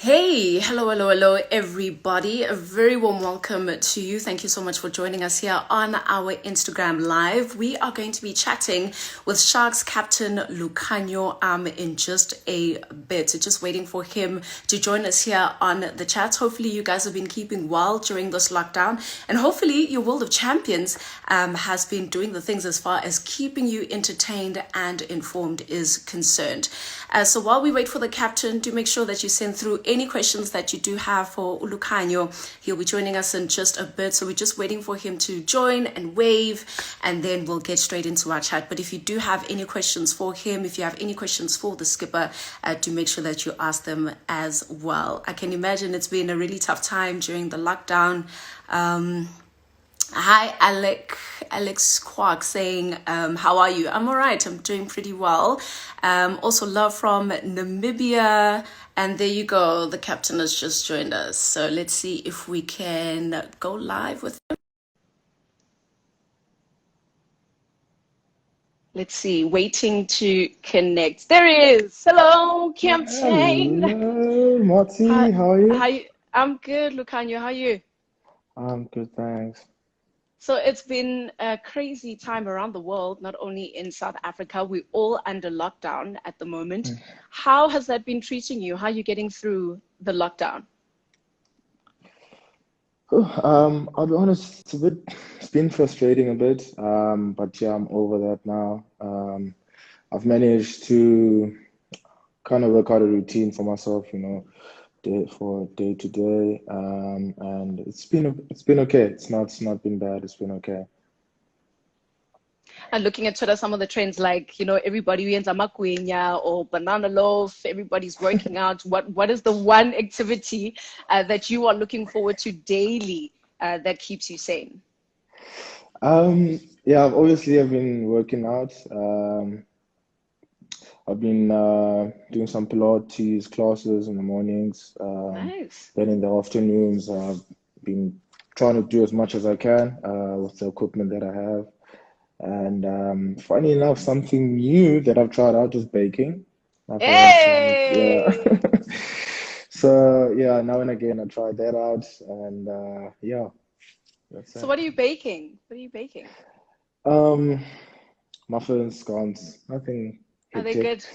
Hey, hello, everybody. A very warm welcome to you. Thank you so much for joining us here on our Instagram Live. We are going to be chatting with Sharks captain Lukhanyo in just a bit. Just waiting for him to join us here on the chat. Hopefully, you guys have been keeping well during this lockdown, and hopefully, your World of Champions has been doing the things as far as keeping you entertained and informed is concerned. So while we wait for the captain, do make sure that you send through any questions that you do have for Lukhanyo. He'll be joining us in just a bit. So we're just waiting for him to join and wave, and then we'll get straight into our chat. But if you do have any questions for him, if you have any questions for the skipper, do make sure that you ask them as well. I can imagine it's been a really tough time during the lockdown. Hi, Alex Quark saying, how are you? I'm all right. I'm doing pretty well. Also love from Namibia. And there you go. The captain has just joined us. So let's see if we can go live with him. Let's see. Waiting to connect. There he is. Hello, captain. Hello, Motsi. How are you? I'm good, Lukhanyo. How are you? I'm good, thanks. So it's been a crazy time around the world, not only in South Africa. We're all under lockdown at the moment. How has that been treating you? How are you getting through the lockdown? I'll be honest, it's been frustrating a bit. But yeah, I'm over that now. I've managed to kind of work out a routine for myself, day to day. And it's been okay. It's not been bad. It's been okay. And looking at Twitter, some of the trends like, everybody wins a makwenya or banana loaf, everybody's working out. What is the one activity that you are looking forward to daily that keeps you sane? Yeah, I've been working out. I've been doing some Pilates classes in the mornings. Nice. Then in the afternoons, I've been trying to do as much as I can with the equipment that I have. And funny enough, something new that I've tried out is baking. I thought I'd try, Hey! yeah. So yeah, now and again I try that out, and yeah, that's So it. what are you baking? What are you baking? Um, Muffins, scones, nothing Are they hectic.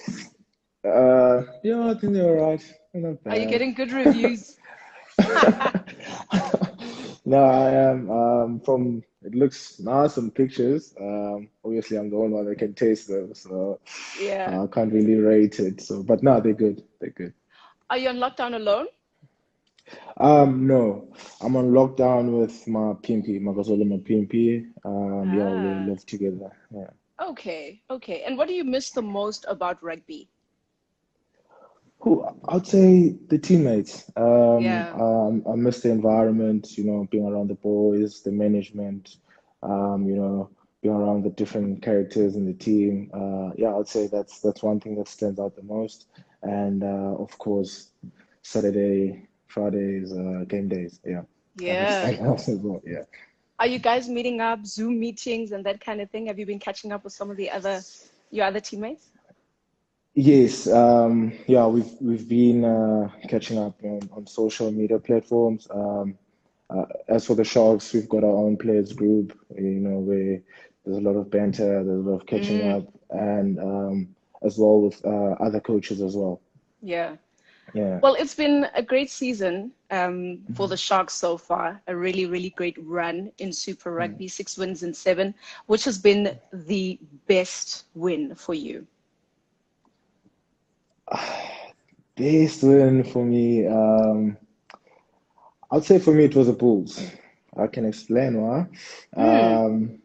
good? Yeah, I think they're alright. They're not Are you bad. getting good reviews? No, I am. From it looks nice on pictures. Obviously, I'm the only one that can taste them, so Yeah. I can't really rate it. So, but no, they're good. They're good. Are you on lockdown alone? No, I'm on lockdown with my PMP, my Gasol and my PMP. Yeah, we Ah, live together. Yeah. okay. And what do you miss the most about rugby? Who I'd say the teammates. Yeah. I miss the environment, being around the boys, the management, being around the different characters in the team. Yeah, I'd say that's one thing that stands out the most. And of course, Saturday, Fridays, game days. Yeah, I miss Yeah. that else as well. Yeah. Are you guys meeting up, Zoom meetings and that kind of thing? Have you been catching up with some of your other teammates? Yes, yeah, we've been catching up on social media platforms. As for the Sharks, we've got our own players group, where there's a lot of banter, there's a lot of catching Mm, up, and as well with other coaches as well. yeah. Yeah. Well, it's been a great season for the Sharks so far. A really, really great run in Super Mhm. Rugby, 6 wins and seven. Which has been the best win for you? Best win for me, I'd say for me it was the Bulls. I can explain why. Mm, Um,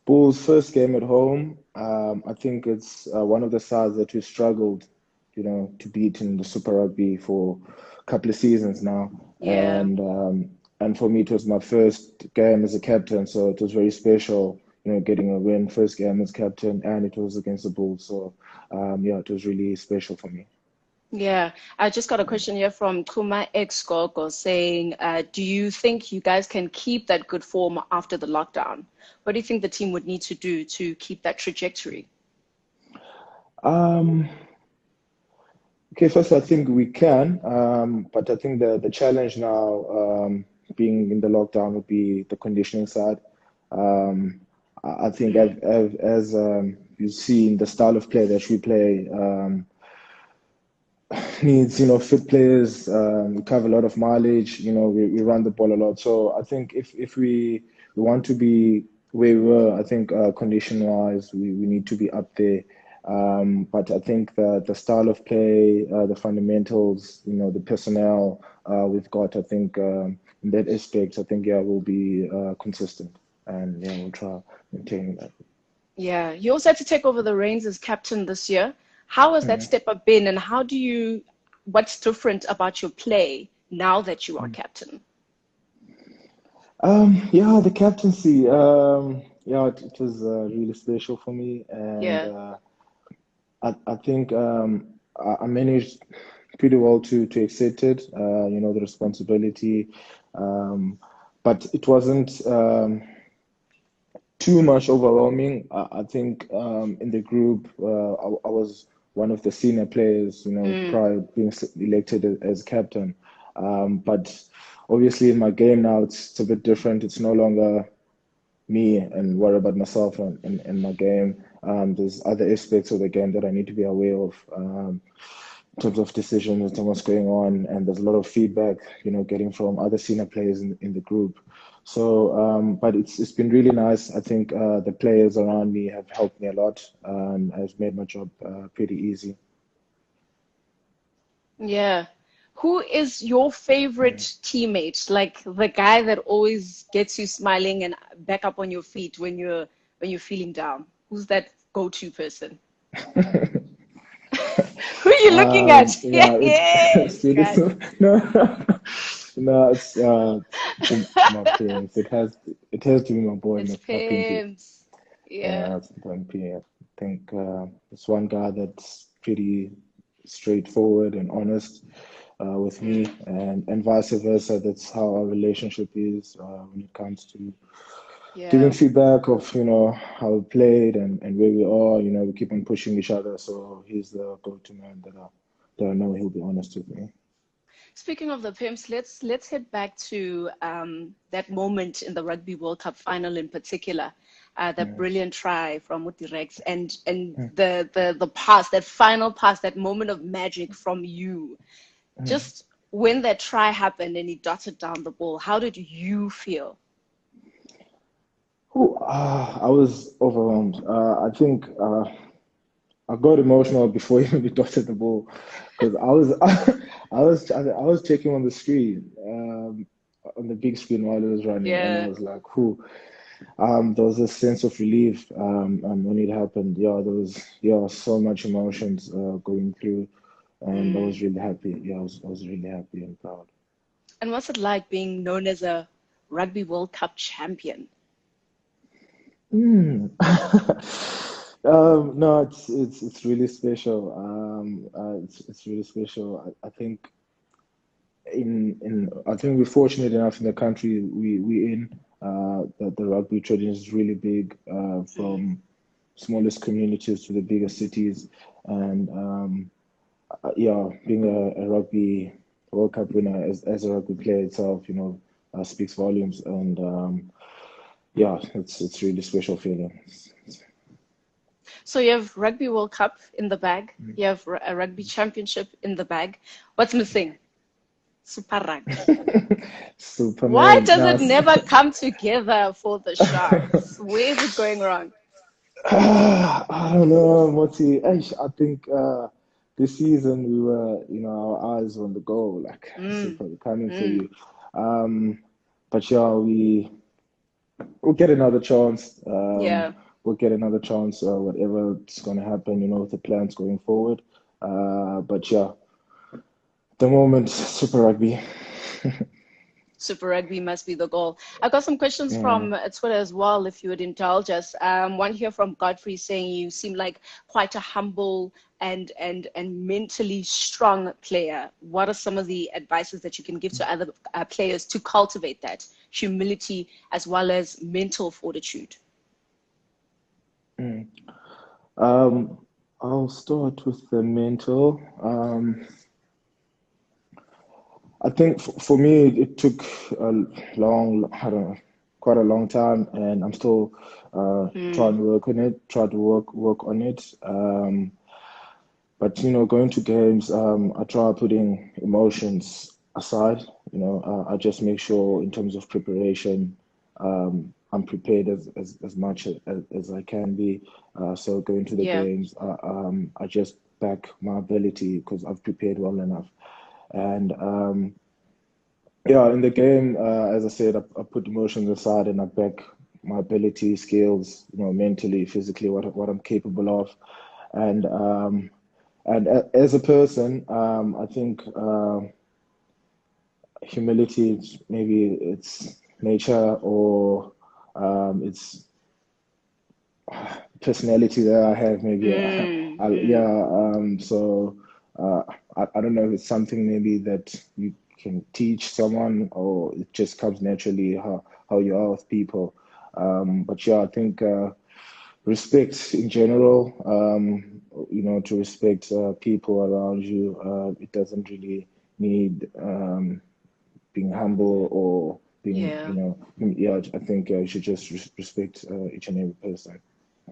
Bulls' first game at home, I think it's one of the sides that we struggled, to beat in the Super Rugby for a couple of seasons now. yeah. And for me, it was my first game as a captain, so it was very special, getting a win, first game as captain, and it was against the Bulls. So yeah, it was really special for me. Yeah, I just got a question here from Kuma X Gogo saying, do you think you guys can keep that good form after the lockdown? What do you think the team would need to do to keep that trajectory? Um, Okay, first I think we can. But I think the challenge now, being in the lockdown, would be the conditioning side. I think as you've seen, the style of play that we play needs, fit players. We cover a lot of mileage. We run the ball a lot. So I think if we want to be where we were, I think condition-wise, we need to be up there. But I think the style of play, the fundamentals, the personnel we've got, I think in that aspect, I think, yeah, we'll be consistent. And yeah, we'll try maintaining that. Yeah, you also had to take over the reins as captain this year. How has that step up been, and what's different about your play now that you are captain? Yeah, the captaincy, yeah, it was really special for me, and Yeah. I think I managed pretty well to accept it, the responsibility, but it wasn't too much overwhelming. I think in the group, I was one of the senior players, prior being elected as captain. But obviously in my game now, it's a bit different. It's no longer me and worry about myself and my game. There's other aspects of the game that I need to be aware of. In terms of decisions and what's going on, and there's a lot of feedback, getting from other senior players in the group. So, but it's been really nice. I think the players around me have helped me a lot. Has made my job pretty easy. Yeah. Who is your favorite teammate? Like the guy that always gets you smiling and back up on your feet when you're feeling down. Who's that go-to person? Who are you looking at? Yeah, Yes, it's really God. no, no, it's my parents. It has to be my boy, It's my Pimpy. Pims. Yeah. Yeah, it's Pimpy. I think it's one guy that's pretty straightforward and honest with me, and vice versa. That's how our relationship is when it comes to giving Yeah. feedback of how we played and where we are. We keep on pushing each other. So he's the go-to man that I know he'll be honest with me. Speaking of the Pimps, let's head back to that moment in the Rugby World Cup final in particular, that Mm, brilliant try from Mutirex and mm, the pass, that final pass, that moment of magic from you. mm. Just when that try happened and he dotted down the ball, how did you feel? Ooh, I was overwhelmed. I think I got emotional before even we dotted the ball because I was I was checking on the screen, on the big screen while it was running, and I Yeah. was like, "Who?" There was a sense of relief when it happened. Yeah, there was so much emotions going through, and I was Mm. really happy. Yeah, I was really happy and proud. And what's it like being known as a Rugby World Cup champion? Hmm. No, it's really special. It's really special. I think I think we're fortunate enough in the country we in, that the rugby tradition is really big, Mm. from smallest communities to the bigger cities, and yeah, being a rugby World Cup winner as a rugby player itself, speaks volumes, and yeah, it's really special feeling. So you have Rugby World Cup in the bag. You have a rugby championship in the bag. What's missing? Super Rugby. Why Superman. does Now, it never come together for the Sharks? Where is it going wrong? I don't know, Moti. I think this season we were, our eyes on the goal, like Mm, super coming for mm, you. But yeah, we'll get another chance. yeah. We'll get another chance. Whatever's going to happen, with the plans going forward. But yeah, the moment, Super Rugby. Super Rugby must be the goal. I got some questions Yeah. from Twitter as well, if you would indulge us. One here from Godfrey saying you seem like quite a humble and mentally strong player. What are some of the advices that you can give to other players to cultivate that humility as well as mental fortitude? Mm. I'll start with the mental. I think for me, it took a I don't know, quite a long time, and I'm still trying to work on it, try to work on it. But going to games, I try putting emotions aside. I just make sure in terms of preparation, I'm prepared as much as I can be. So going to the Yeah. games, I just back my ability because I've prepared well enough. And yeah, in the game, as I said, I put emotions aside and I back my ability, skills, mentally, physically, what I'm capable of. And as a person, I think humility, maybe it's nature or it's personality that I have. Maybe, Mm, yeah. mm. So I don't know if it's something maybe that you can teach someone or it just comes naturally how you are with people. But yeah, I think respect in general. To respect people around you. It doesn't really need being humble or being, Yeah. yeah. I think you should just respect each and every person.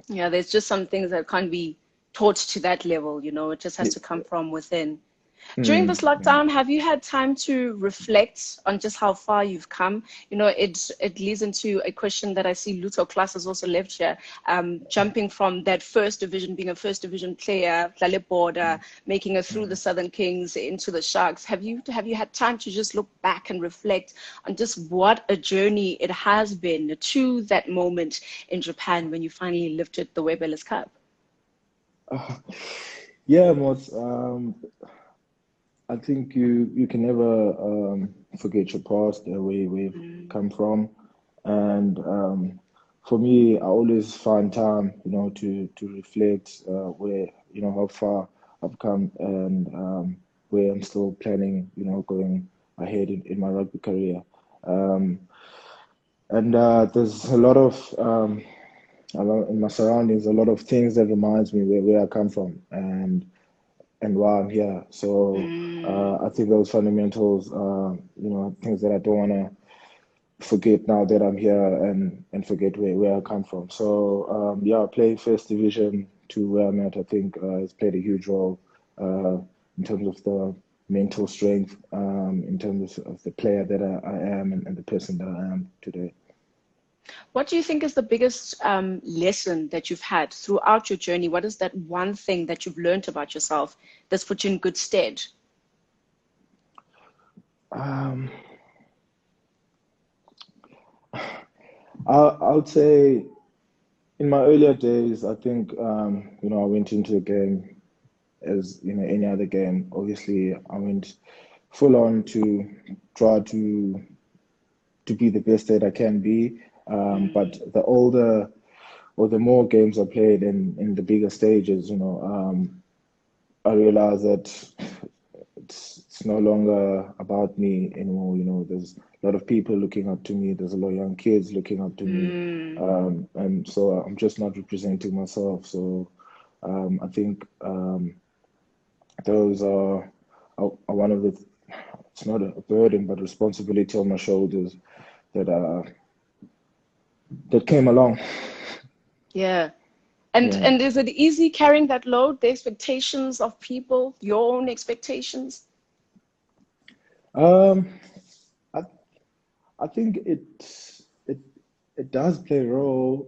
Yeah, there's just some things that can't be taught to that level, it just has Yeah. to come from within. During this Yeah. lockdown, have you had time to reflect on just how far you've come? It leads into a question that I see Luto Class has also left here. Jumping from that first division, being a first division player, Tlale Border, making it through the Southern Kings into the Sharks. Have you had time to just look back and reflect on just what a journey it has been to that moment in Japan when you finally lifted the Webeless Cup? Yeah, Mots. I think you can never forget your past, where we've come from, and for me, I always find time, to reflect where how far I've come and where I'm still planning, going ahead in my rugby career. Um, and there's a lot of in my surroundings, a lot of things that reminds me where I come from and why I'm here. So Mm. I think those fundamentals, things that I don't want to forget now that I'm here and forget where I come from. So yeah, playing first division to where I'm at, I think has played a huge role in terms of the mental strength, in terms of the player that I am and the person that I am today. What do you think is the biggest lesson that you've had throughout your journey? What is that one thing that you've learned about yourself that's put you in good stead? Um, I would say in my earlier days, I think I went into the game as any other game. Obviously, I went full on to try to be the best that I can be. But the older or the more games I played in the bigger stages, I realized that it's no longer about me anymore. There's a lot of people looking up to me. There's a lot of young kids looking up to me, Mm. and so I'm just not representing myself. So I think those are one of the. It's not a burden, but responsibility on my shoulders that that came along. Yeah. And Yeah. and is it easy carrying that load, the expectations of people, your own expectations? Um, I I think it it does play a role,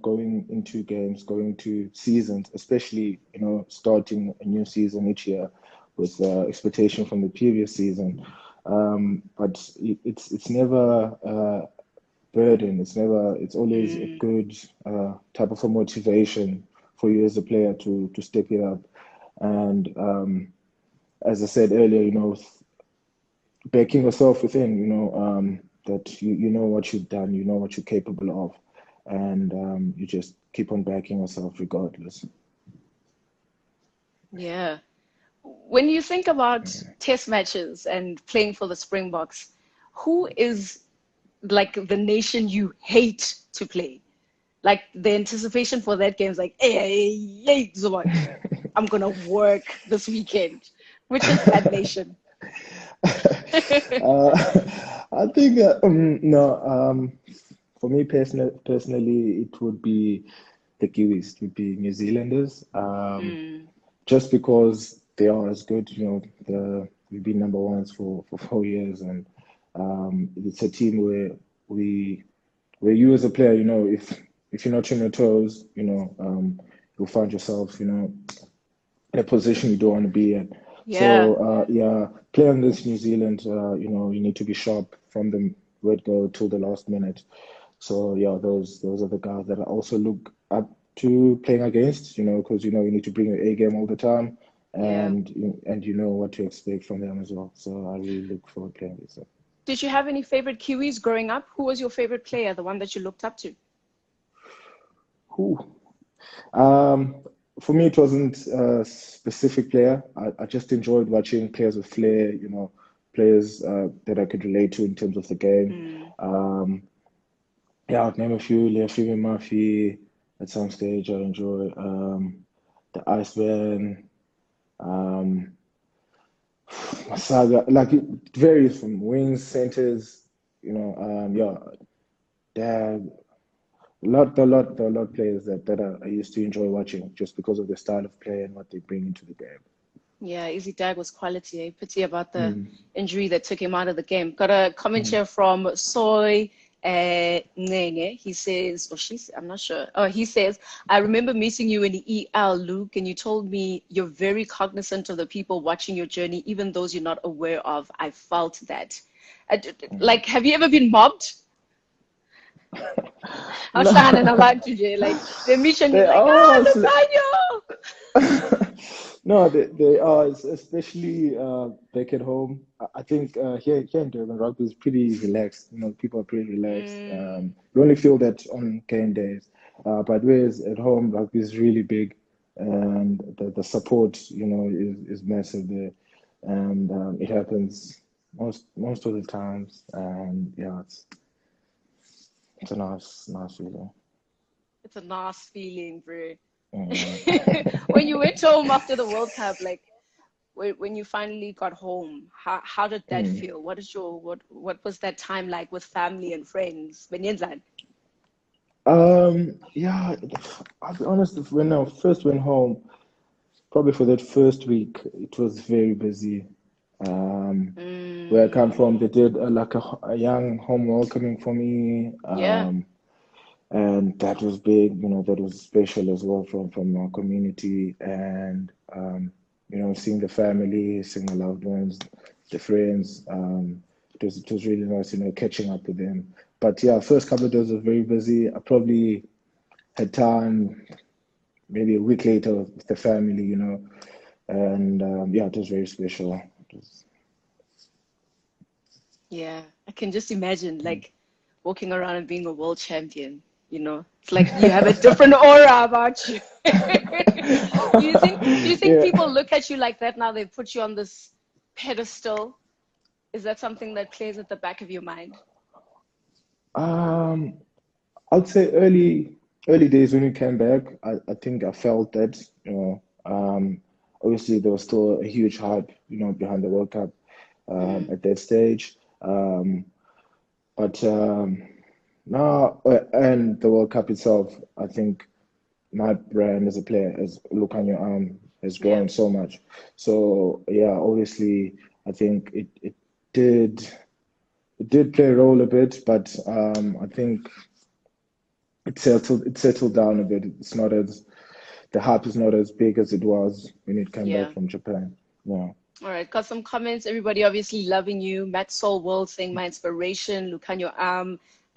going into games, going to seasons, especially, starting a new season each year with expectation from the previous season. But it's never a burden. It's always a Mm. good type of a motivation for you as a player to step it up. And as I said earlier, backing yourself within, that you know what you've done, you know what you're capable of, and you just keep on backing yourself regardless. Yeah. When you think about test matches and playing for the Springboks, who is like the nation you hate to play? Like the anticipation for that game is like, hey, Zuma, I'm gonna work this weekend. Which is that nation? I think no. For me personally, it would be the Kiwis, it would be New Zealanders. Just because they are as good. We've been number ones for 4 years, and it's a team where you as a player, if you're not on your toes, you'll find yourself, in a position you don't want to be in. Yeah. So yeah, playing against New Zealand, you need to be sharp from the word go till the last minute. So yeah, those are the guys that I also look up to playing against, because you need to bring your A game all the time, Yeah. and you know what to expect from them as well. So I really look forward to playing with them. Did you have any favorite Kiwis growing up? Who was your favorite player, the one that you looked up to? Whew. Um, for me, it wasn't a specific player. I just enjoyed watching players with flair, players that I could relate to in terms of the game. Mm. Um, yeah, I'd name a few. Leafy Murphy at some stage I enjoy. The Iceman, um, Saga. Like it varies from wings, centers. Yeah, there are a lot of players that I used to enjoy watching just because of their style of play and what they bring into the game. Yeah, Izzy Dag was quality. Eh? Pity about the Mm, injury that took him out of the game. Got a comment mm, here from Soy Nenge. He says, or she's, I'm not sure. Oh, he says, I remember meeting you in the EL, Luke, and you told me you're very cognizant of the people watching your journey, even those you're not aware of. I felt that. mm. Like, have you ever been mobbed? No, Awuhlangana nabantu nje, like, they meet you and you're they like, ah, are. Lukhanyo! No, they are, especially back at home. I think here in Durban, rugby is pretty relaxed. People are pretty relaxed. Mm, You only feel that on game days. But whereas at home, rugby is really big, and the support, is massive there, and it happens most of the times. And yeah, it's a nice feeling. it's a nice feeling, bro. Mm. When you went home after the World Cup, like when you finally got home, how did that Mm. feel? What was that time like with family and friends? Benyenzani? Yeah, I'll be honest, when I first went home, probably for that first week, it was very busy. Um, where I come Mm, from, they did like a young home welcoming for me, yeah, and that was big. That was special as well from our community, and seeing the family, seeing the loved ones, the friends. It was really nice, catching up with them. But yeah, first couple of days was very busy. I probably had time maybe a week later with the family, and yeah, it was very special. It was, yeah. I can just imagine like walking around and being a world champion. It's like you have a different aura about you. Do you think yeah. people look at you like that now? They put you on this pedestal. Is that something that plays at the back of your mind? Um, I'd say early days when we came back, I think I felt that, obviously there was still a huge hype, behind the World Cup Mm, at that stage. But now, and the World Cup itself, I think my brand as a player, as Lukhanyo has yeah. grown so much. So yeah, obviously, I think did it did play a role a bit, but I think it settled down a bit. The hype is not as big as it was when it came back Yeah. from Japan. Yeah. All right. Got some comments. Everybody obviously loving you. Matt Soul World saying my inspiration. Lukhanyo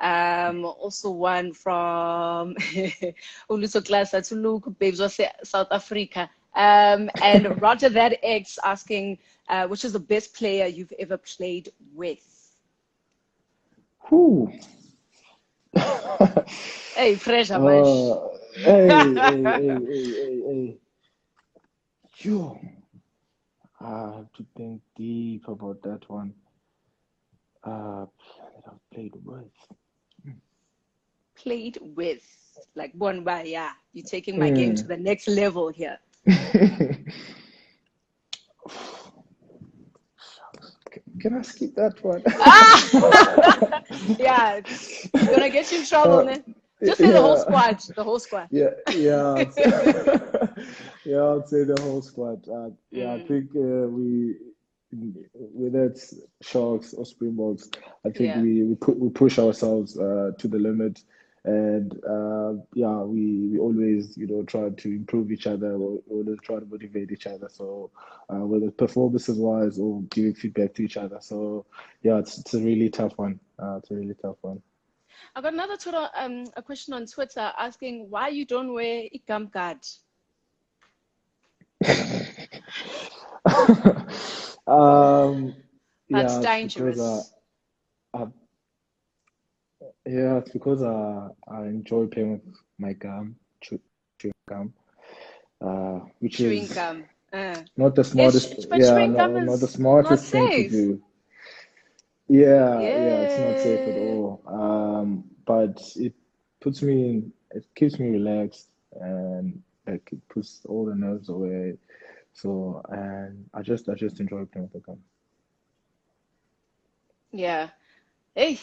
also one from Uluso Class. That's Luke, babes of South Africa. And Roger That X asking, which is the best player you've ever played with? Whew. Hey, fresh, Amash. uh, hey. Yo, I have to think deep about that one. That I've played with. Played with, like, one by, yeah, you're taking my game to Mm. the next level here. can I skip that one? Yeah, it's gonna get you in trouble, man. Just say the whole Yeah, squad. The whole squad. yeah, yeah. I'd say the whole squad. Yeah, I Mm, think whether it's Sharks or Springboks, I think yeah. we push ourselves to the limit, and yeah, we always try to improve each other, or always try to motivate each other. So whether performances wise or giving feedback to each other. So yeah, it's a really tough one. It's a really tough one. I got another Twitter, a question on Twitter asking why you don't wear a gum guard. Um, That's yeah, it's because dangerous. I yeah, it's because I enjoy playing with my gum, chewing gum, which Chewing is gum. not the Yes, smartest. but Yeah, chewing gum not the is not smartest thing to safe. do. Yeah, it's not safe at Yeah. all. But it keeps me relaxed, and like it puts all the nerves away. So, and I just enjoy playing with the gum. Yeah. Hey,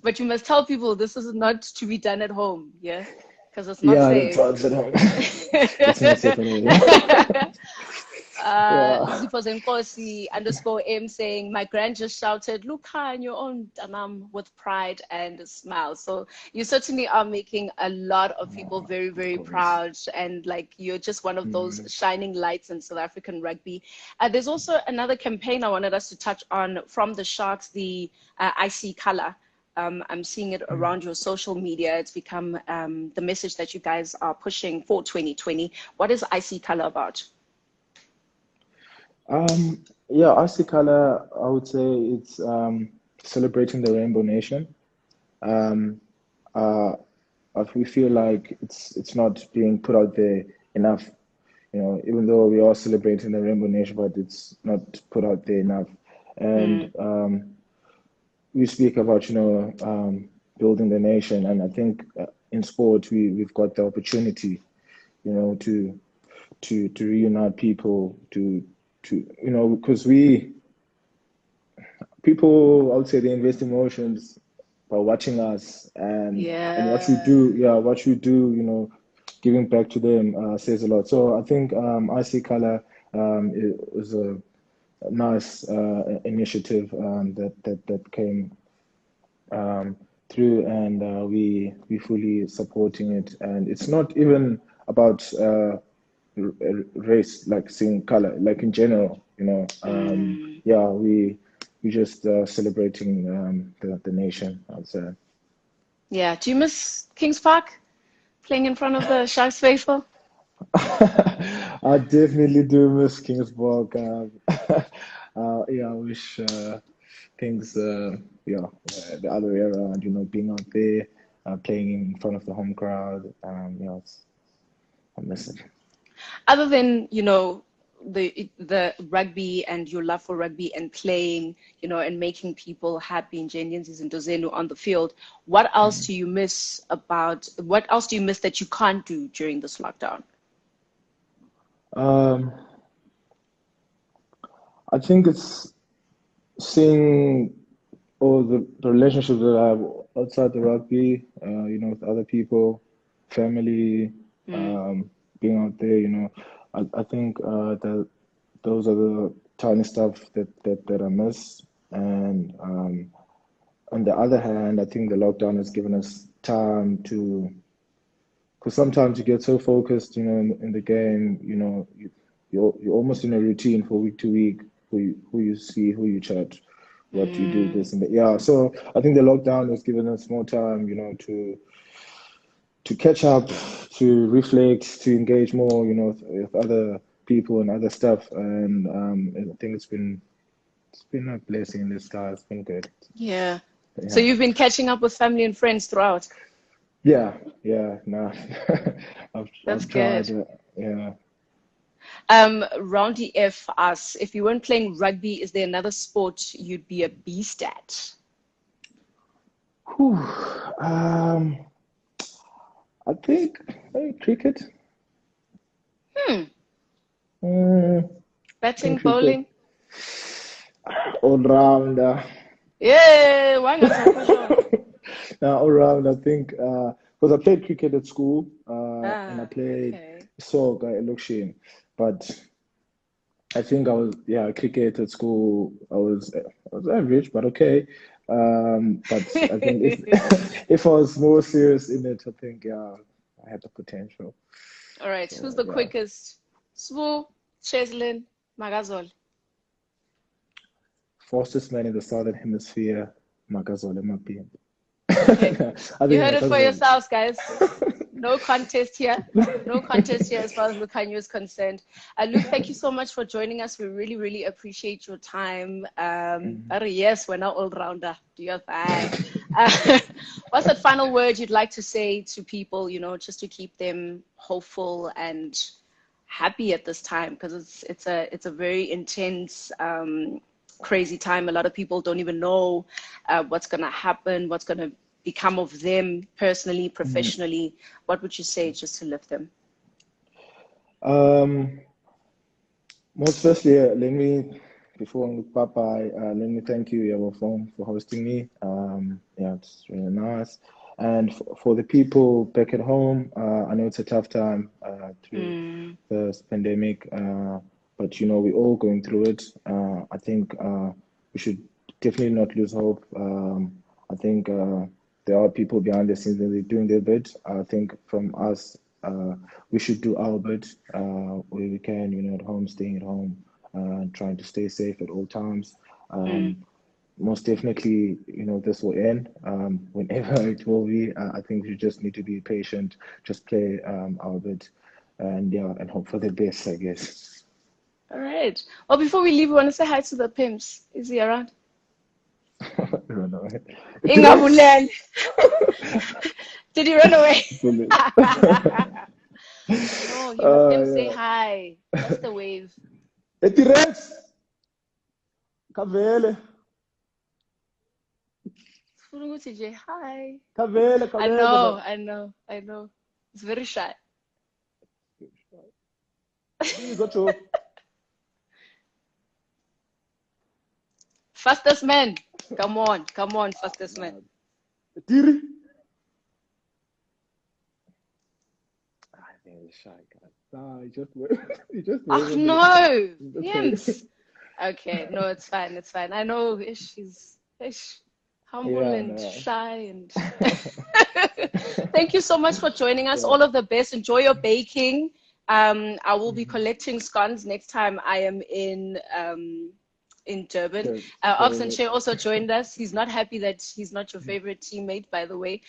but you must tell people this is not to be done at home, yeah? Because it's not Yeah, the safe. drugs at home. It's not safe at all. Yeah. Yeah. Zipho Zenkosi underscore M saying, my grand just shouted, Lukhanyo on Danam with pride and a smile. So you certainly are making a lot of people very, Of very course. proud. And like you're just one of those Mm. shining lights in South African rugby. There's also another campaign I wanted us to touch on from the Sharks, the Isee-Color. I'm seeing it around your social media. It's become the message that you guys are pushing for 2020. What is Isee-Color about? Yeah, Isee-Color, I would say it's celebrating the Rainbow Nation. Um, uh, we feel like it's not being put out there enough. Even though we are celebrating the Rainbow Nation, but it's not put out there enough. And Mm, we speak about building the nation, and I think in sport we've got the opportunity, to reunite people, to because we people, I would say, they invest emotions by watching us, and what we yeah. do, yeah, what we do, giving back to them says a lot. So I think Isee-Color is a nice initiative that came through, and we fully supporting it. And it's not even about race, like seeing color, like in general. Mm. Yeah, we just celebrating the nation, I'd say. Yeah. Do you miss Kings Park playing in front of the Sharks faithful? I definitely do miss Kingsburg. Yeah, I wish things, yeah, the other way around, being out there, playing in front of the home crowd. Yeah, I miss it. Other than, the rugby and your love for rugby and playing, and making people happy in Njenyenzi's and Dozenu on the field, what else do you miss that you can't do during this lockdown? Um, I think it's seeing all the relationships that I have outside the rugby, with other people, family, Mm. um, being out there, I think that those are the tiny stuff that I miss. And on the other hand, I think the lockdown has given us time to, because sometimes you get so focused, in the game, you're almost in a routine for week to week, who you see, who you chat, what you do, Mm. this and that. Yeah, so I think the lockdown has given us more time, to catch up, to reflect, to engage more, with other people and other stuff. And I think it's been a blessing in disguise. It's been good. Yeah. So Yeah. you've been catching up with family and friends throughout. Yeah, yeah, no, That's I've good. tried. Yeah. Roundy F asks, if you weren't playing rugby, is there another sport you'd be a beast at? Whew. Um, I think maybe cricket. Hmm. Mm, I Batting, think cricket. bowling? All rounder. Yeah, why not for sure? Now, all round, I think, because I played cricket at school, and I played Okay. soccer at Lukhanyo, but I think cricket at school, I was average, but okay. But I think if if I was more serious in it, I think I had the potential. All right. Who's So the yeah, quickest? Sbu, Cheslin, Magazol. fastest man in the southern hemisphere, Makazole Mapimpi. Okay. I You think heard it for Makazole. yourselves, guys. No contest here. No contest here as far as Lukhanyo is concerned. Luke, thank you so much for joining us. We really, really appreciate your time. Yes, we're now all-rounder. Do your thing. What's that final word you'd like to say to people, just to keep them hopeful and happy at this time? Because it's a very intense, crazy time. A lot of people don't even know what's going to happen, what's going to become of them personally, professionally. What would you say just to lift them? Most firstly, before I look Papa, let me thank you, Yabo, for hosting me. It's really nice. And for the people back at home, I know it's a tough time through this pandemic, but we're all going through it. I think we should definitely not lose hope. I think there are people behind the scenes that they're doing their bit. I think from us, we should do our bit where we can, at home, staying at home, trying to stay safe at all times. Most definitely, this will end whenever it will be. I think we just need to be patient, just play our bit, and hope for the best, I guess. All right. Well, before we leave, we want to say hi to the pimps. Is he around? Run away. Ingabulele. Did he run away? No, you must them say hi. That's the wave. Etirex. Kavele. Hi. Kavele. I know. It's very shy. Fastest man. Come on, fastest man. Tiri. I think he's shy, guys. Nah, he just Oh no, yes. Okay, no, it's fine. I know she's humble and shy and. Thank you so much for joining us. All of the best. Enjoy your baking. I will be collecting scones next time I am in Durban. Obson Shea also joined us. He's not happy that he's not your favorite teammate, by the way.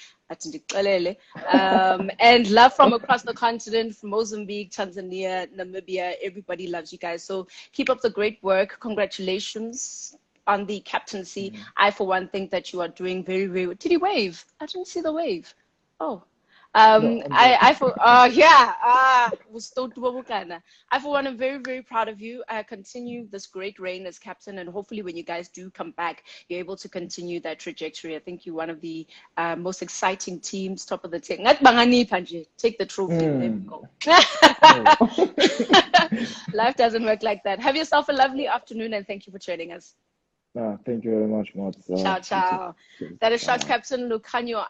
And love from across the continent, from Mozambique, Tanzania, Namibia. Everybody loves you guys. So keep up the great work. Congratulations on the captaincy. I, for one, think that you are doing very, very well. Did he wave? I didn't see the wave. Oh. I for one am very, very proud of you. Continue this great reign as captain, and hopefully when you guys do come back, you're able to continue that trajectory. I think you're one of the most exciting teams, top of the team. Take the trophy. There we go. Life doesn't work like that. Have yourself a lovely afternoon, and thank you for joining us. Thank you very much, Mott. Ciao. That is Sharks captain Lukhanyo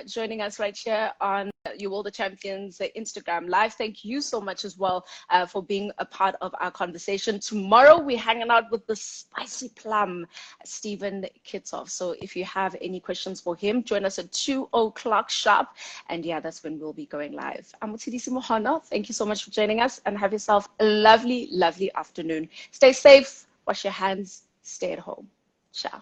joining us right here on You All the Champions Instagram Live. Thank you so much as well for being a part of our conversation. Tomorrow we're hanging out with the spicy plum, Stephen Kitsoff. So if you have any questions for him, join us at 2:00 sharp. And that's when we'll be going live. I'm Motshidisi Mohono. Thank you so much for joining us, and have yourself a lovely, lovely afternoon. Stay safe, wash your hands, stay at home. Ciao.